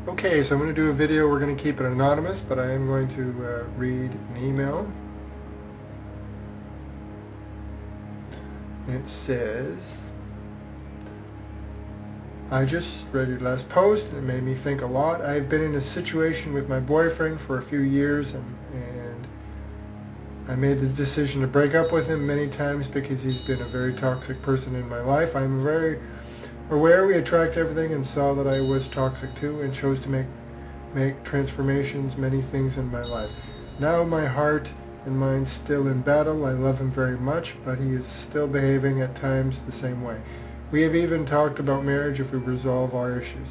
Okay, so I'm going to do a video. We're going to keep it anonymous, but I am going to read an email. And it says, I just read your last post and it made me think a lot. I've been in a situation with my boyfriend for a few years and I made the decision to break up with him many times because he's been a very toxic person in my life. I'm very aware we attract everything and saw that I was toxic too and chose to make transformations, many things in my life. Now my heart and mind still in battle. I love him very much, but he is still behaving at times the same way. We have even talked about marriage if we resolve our issues.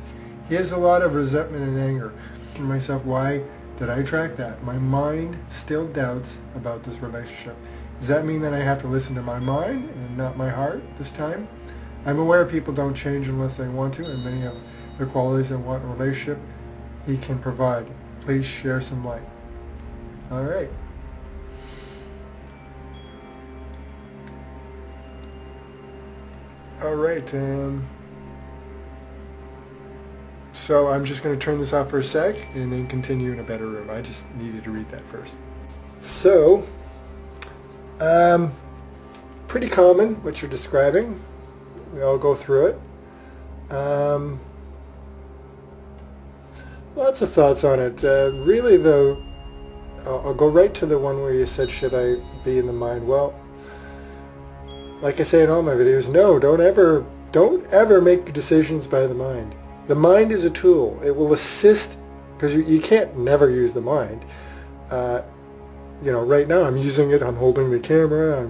He has a lot of resentment and anger. I ask myself, why did I attract that? My mind still doubts about this relationship. Does that mean that I have to listen to my mind and not my heart this time? I'm aware people don't change unless they want to, and many of the qualities I want in a relationship he can provide. Please share some light. All right. All right. So I'm just going to turn this off for a sec and then continue in a better room. I just needed to read that first. So, pretty common what you're describing. We all go through it. Lots of thoughts on it. Really, though, I'll go right to the one where you said, should I be in the mind? Well, like I say in all my videos, no, don't ever make decisions by the mind. The mind is a tool. It will assist, because you can't never use the mind. Right now I'm using it, I'm holding the camera,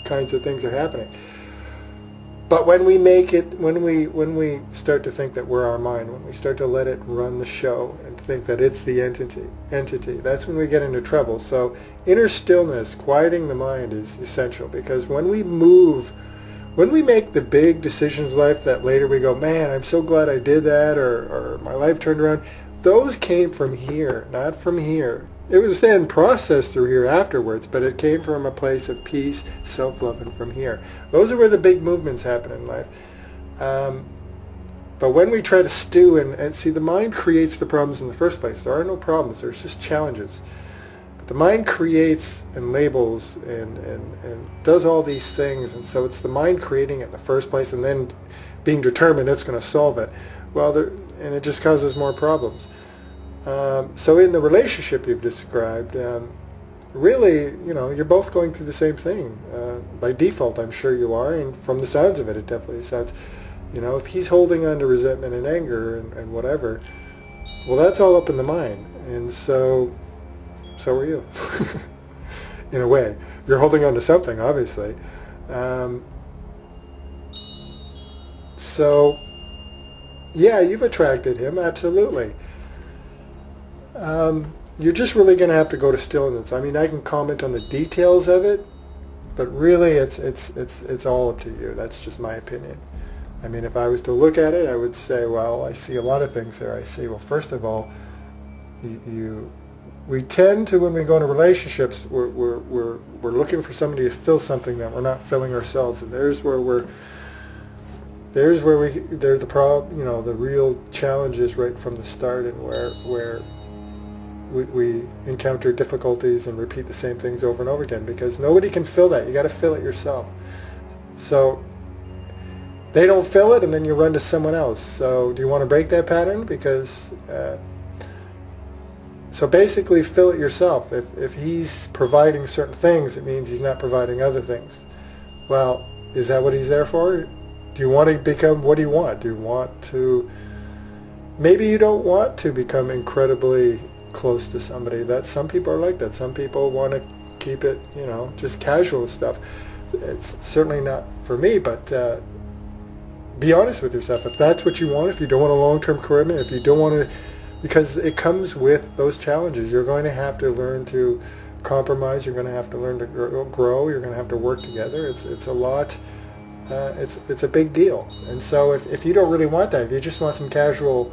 kinds of things are happening. But when we make it, when we start to think that we're our mind, when we start to let it run the show and think that it's the entity, that's when we get into trouble. So inner stillness, quieting the mind is essential, because when we make the big decisions in life that later we go, man, I'm so glad I did that, or my life turned around, those came from here, not from here. It was then processed through here afterwards, but it came from a place of peace, self-love, and from here. Those are where the big movements happen in life. But when we try to stew and see, the mind creates the problems in the first place. There are no problems, there's just challenges. But the mind creates and labels and does all these things, and so it's the mind creating it in the first place and then being determined it's going to solve it. Well, and it just causes more problems. So in the relationship you've described, really, you're both going through the same thing. By default, I'm sure you are, and from the sounds of it, it definitely sounds, if he's holding on to resentment and anger and whatever, well, that's all up in the mind, and so are you. In a way. You're holding on to something, obviously. So, yeah, you've attracted him, absolutely. You're just really going to have to go to stillness. I mean, I can comment on the details of it, but really it's all up to you. That's just my opinion. I mean, if I was to look at it, I would say, well, I see a lot of things there. I see, well, first of all, we tend to, when we go into relationships, we're looking for somebody to fill something that we're not filling ourselves, and there's the problem, the real challenges right from the start, and where we encounter difficulties and repeat the same things over and over again, because nobody can fill that. You got to fill it yourself. So they don't fill it, and then you run to someone else. So do you want to break that pattern? Because so basically, fill it yourself. If he's providing certain things, it means he's not providing other things. Well, is that what he's there for? Do you want to become, what do you want? Do you want to, maybe you don't want to become incredibly close to somebody. Some people are like that. Some people want to keep it, just casual stuff. It's certainly not for me, but be honest with yourself. If that's what you want, if you don't want a long-term commitment, if you don't want to, because it comes with those challenges. You're going to have to learn to compromise. You're going to have to learn to grow. You're going to have to work together. It's a lot. It's a big deal. And so if you don't really want that, if you just want some casual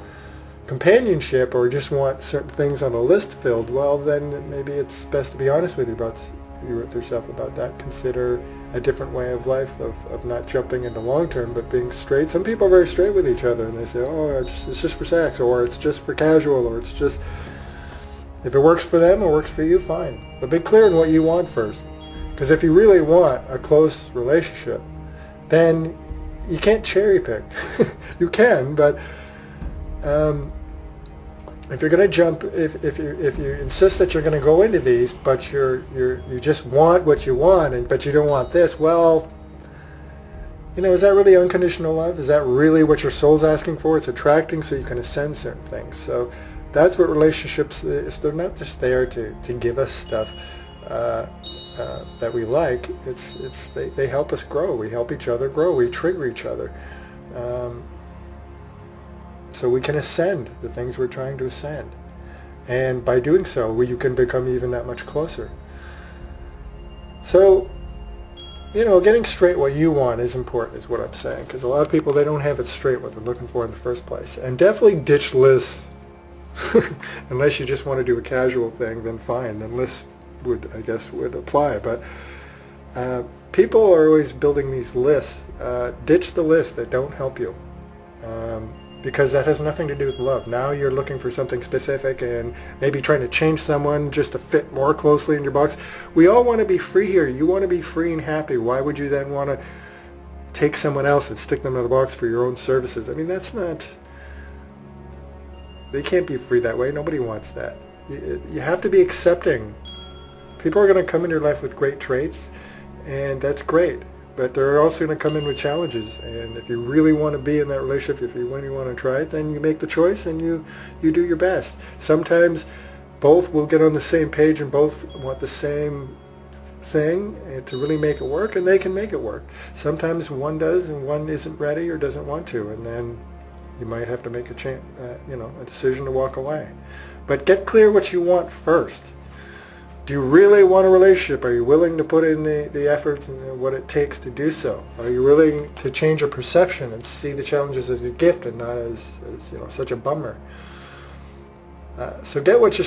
companionship or just want certain things on a list filled, well, then maybe it's best to be honest with you about with yourself about that. Consider a different way of life, of not jumping into long term, but being straight. Some people are very straight with each other, and they say, oh, it's just for sex, or it's just for casual, or it's just, if it works for them or works for you, fine. But be clear on what you want first. Because if you really want a close relationship, then you can't cherry pick. You can, but if you're going to jump, if you insist that you're going to go into these, but you just want what you want, but you don't want this, well, is that really unconditional love? Is that really what your soul's asking for? It's attracting so you can ascend certain things. So that's what relationships is. They're not just there to give us stuff that we like. They help us grow. We help each other grow. We trigger each other. So we can ascend the things we're trying to ascend. And by doing so, you can become even that much closer. So, getting straight what you want is important, is what I'm saying. Because a lot of people, they don't have it straight what they're looking for in the first place. And definitely ditch lists. Unless you just want to do a casual thing, then fine. Then lists would apply. But people are always building these lists. Ditch the lists that don't help you. Because that has nothing to do with love. Now you're looking for something specific and maybe trying to change someone just to fit more closely in your box. We all want to be free here. You want to be free and happy. Why would you then want to take someone else and stick them in the box for your own services? I mean, that's not... They can't be free that way. Nobody wants that. You have to be accepting. People are going to come in your life with great traits, and that's great. But they're also going to come in with challenges. And if you really want to be in that relationship, if you really want to try it, then you make the choice and you do your best. Sometimes both will get on the same page and both want the same thing and to really make it work, and they can make it work. Sometimes one does and one isn't ready or doesn't want to, and then you might have to make a decision to walk away. But get clear what you want first. Do you really want a relationship? Are you willing to put in the efforts and what it takes to do so? Are you willing to change your perception and see the challenges as a gift and not as such a bummer? So get what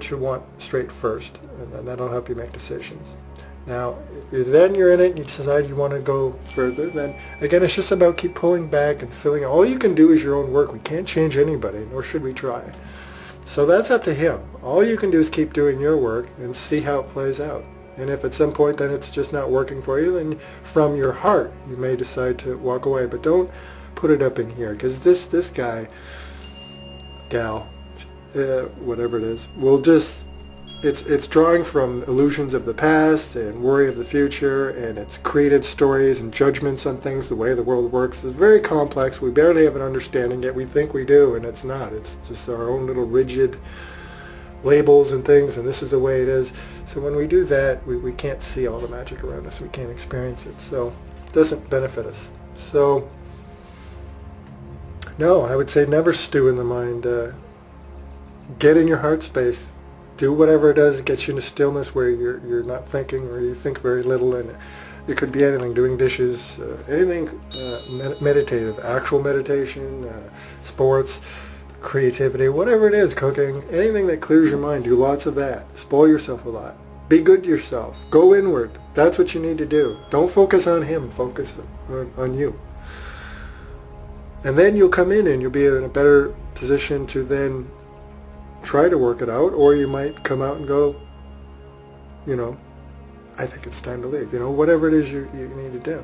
you want straight first, and then that'll help you make decisions. Now, if you're in it and you decide you want to go further, then again, it's just about keep pulling back and filling out. All you can do is your own work. We can't change anybody, nor should we try. So that's up to him. All you can do is keep doing your work and see how it plays out. And if at some point then it's just not working for you, then from your heart you may decide to walk away. But don't put it up in here, because this guy, gal, whatever it is, will just... It's drawing from illusions of the past and worry of the future, and it's created stories and judgments on things, the way the world works. It's very complex. We barely have an understanding, yet we think we do, and it's not. It's just our own little rigid labels and things, and this is the way it is. So when we do that, we can't see all the magic around us. We can't experience it. So it doesn't benefit us. So no, I would say never stew in the mind. Get in your heart space. Do whatever it does that gets you into stillness where you're not thinking, or you think very little, and it could be anything, doing dishes, anything meditative, actual meditation, sports, creativity, whatever it is, cooking, anything that clears your mind. Do lots of that. Spoil yourself a lot. Be good to yourself. Go inward. That's what you need to do. Don't focus on him. Focus on you. And then you'll come in and you'll be in a better position to then try to work it out, or you might come out and go, I think it's time to leave. Whatever it is you need to do.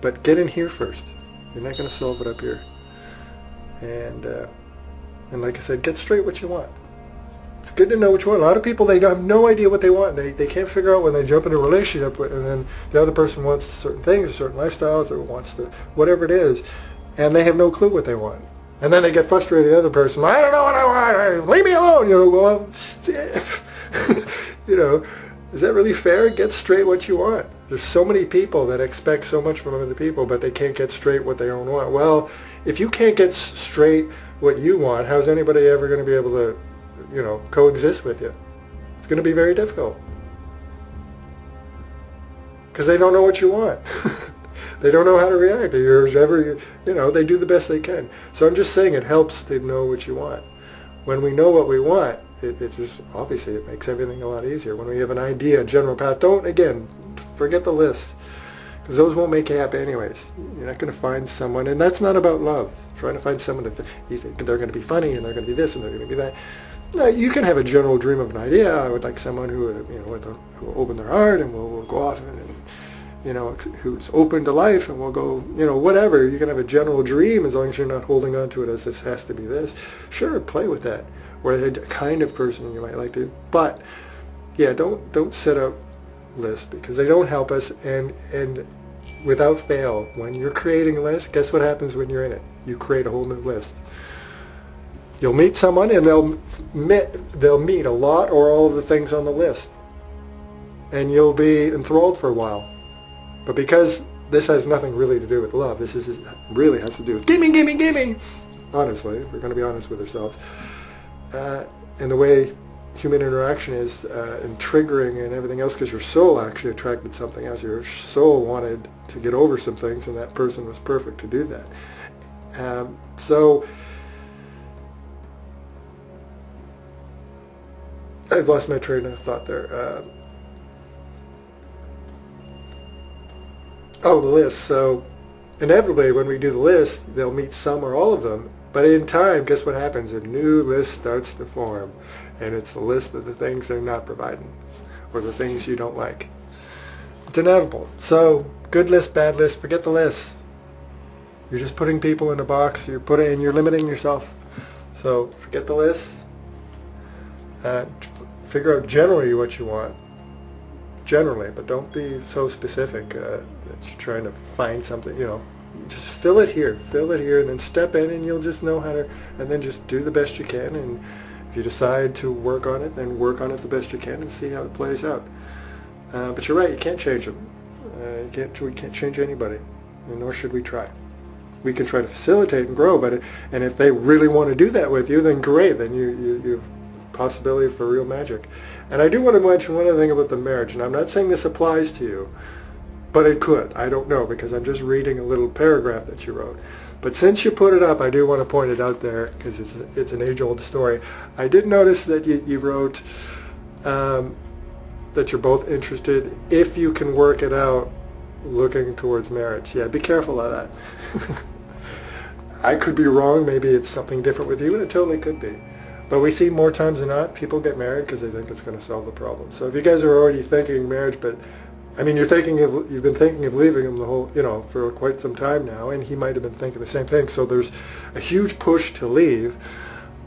But get in here first. You're not going to solve it up here. And like I said, get straight what you want. It's good to know what you want. A lot of people, they have no idea what they want. They can't figure out when they jump into a relationship, and then the other person wants certain things, a certain lifestyle, or wants to, whatever it is, and they have no clue what they want. And then they get frustrated with the other person. I don't know what I want. Leave me alone. Well, is that really fair? Get straight what you want. There's so many people that expect so much from other people, but they can't get straight what they own want. Well, if you can't get straight what you want, how's anybody ever going to be able to, coexist with you? It's going to be very difficult. Because they don't know what you want. They don't know how to react. They do the best they can. So I'm just saying it helps to know what you want. When we know what we want, it just, obviously, it makes everything a lot easier. When we have an idea, a general path, again, forget the lists, because those won't make you happy anyways. You're not going to find someone, and that's not about love. Trying to find someone you think they're going to be funny, and they're going to be this, and they're going to be that. No, you can have a general dream of an idea. I would like someone who, who will open their heart and will go off and who's open to life and will go, whatever. You can have a general dream as long as you're not holding on to it as this has to be this. Sure, play with that. Or the kind of person you might like to. But, yeah, don't set out lists, because they don't help us. And without fail, when you're creating a list, guess what happens when you're in it? You create a whole new list. You'll meet someone and they'll meet a lot or all of the things on the list. And you'll be enthralled for a while. But because this has nothing really to do with love, this really has to do with gimme, gimme, gimme. Honestly, if we're going to be honest with ourselves. And the way human interaction is, and triggering and everything else, because your soul actually attracted something else. Your soul wanted to get over some things, and that person was perfect to do that. So I've lost my train of thought there. The list. So inevitably when we do the list, they'll meet some or all of them. But in time, guess what happens? A new list starts to form. And it's the list of the things they're not providing, or the things you don't like. It's inevitable. So good list, bad list, forget the list. You're just putting people in a box. You're limiting yourself. So forget the list. Figure out generally what you want. Generally, but don't be so specific that you're trying to find something, You just fill it here, and then step in, and you'll just know how to, and then just do the best you can. And if you decide to work on it, then work on it the best you can and see how it plays out. But you're right, you can't change them. We can't change anybody, and nor should we try. We can try to facilitate and grow, and if they really want to do that with you, then great. Then you have possibility for real magic. And I do want to mention one other thing about the marriage, and I'm not saying this applies to you, but it could. I don't know, because I'm just reading a little paragraph that you wrote. But since you put it up, I do want to point it out there, because it's an age-old story. I did notice that you wrote that you're both interested, if you can work it out, looking towards marriage. Yeah, be careful of that. I could be wrong. Maybe it's something different with you, and it totally could be. But we see more times than not, people get married because they think it's going to solve the problem. So if you guys are already thinking marriage, but I mean, you've been thinking of leaving him the whole, for quite some time now, and he might have been thinking the same thing. So there's a huge push to leave.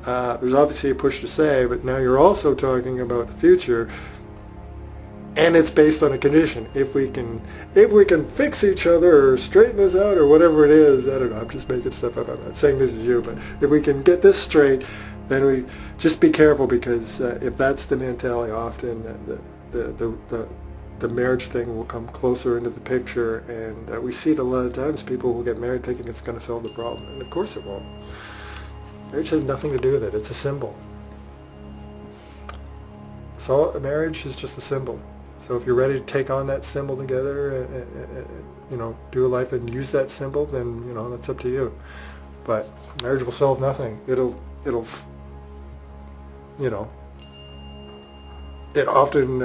There's obviously a push to stay, but now you're also talking about the future, and it's based on a condition. If we can fix each other or straighten this out or whatever it is, I don't know. I'm just making stuff up. I'm not saying this is you, but if we can get this straight, then we just be careful, because if that's the mentality, often the marriage thing will come closer into the picture, and we see it a lot of times. People will get married thinking it's going to solve the problem, and of course it won't. Marriage has nothing to do with it. It's a symbol. So a marriage is just a symbol. So if you're ready to take on that symbol together, and do a life and use that symbol, then that's up to you. But marriage will solve nothing. It'll it often,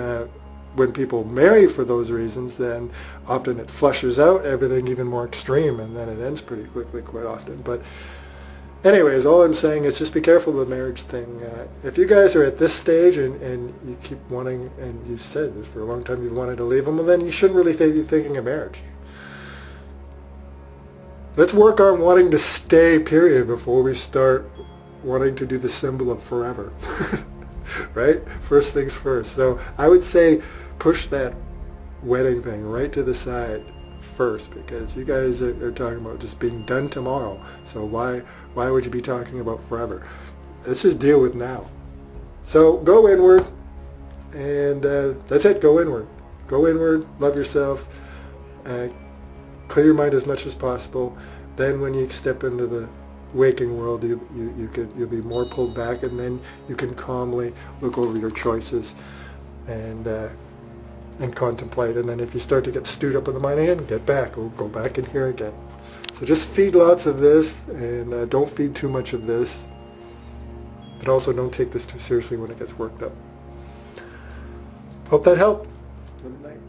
when people marry for those reasons, then often it flushes out everything even more extreme, and then it ends pretty quickly quite often. But anyways, all I'm saying is just be careful of the marriage thing. If you guys are at this stage and you keep wanting, and you said this for a long time, you've wanted to leave them, well, then you shouldn't really be thinking of marriage. Let's work on wanting to stay, period, before we start wanting to do the symbol of forever. Right? First things first. So I would say push that wedding thing right to the side first, because you guys are talking about just being done tomorrow. So why would you be talking about forever? Let's just deal with now. So go inward, and that's it. Go inward. Go inward. Love yourself. Clear your mind as much as possible. Then when you step into the waking world, you'll be more pulled back, and then you can calmly look over your choices and contemplate. And then if you start to get stewed up in the mind again, get back, or go back in here again. So just feed lots of this, and don't feed too much of this. But also don't take this too seriously when it gets worked up. Hope that helped. Good night.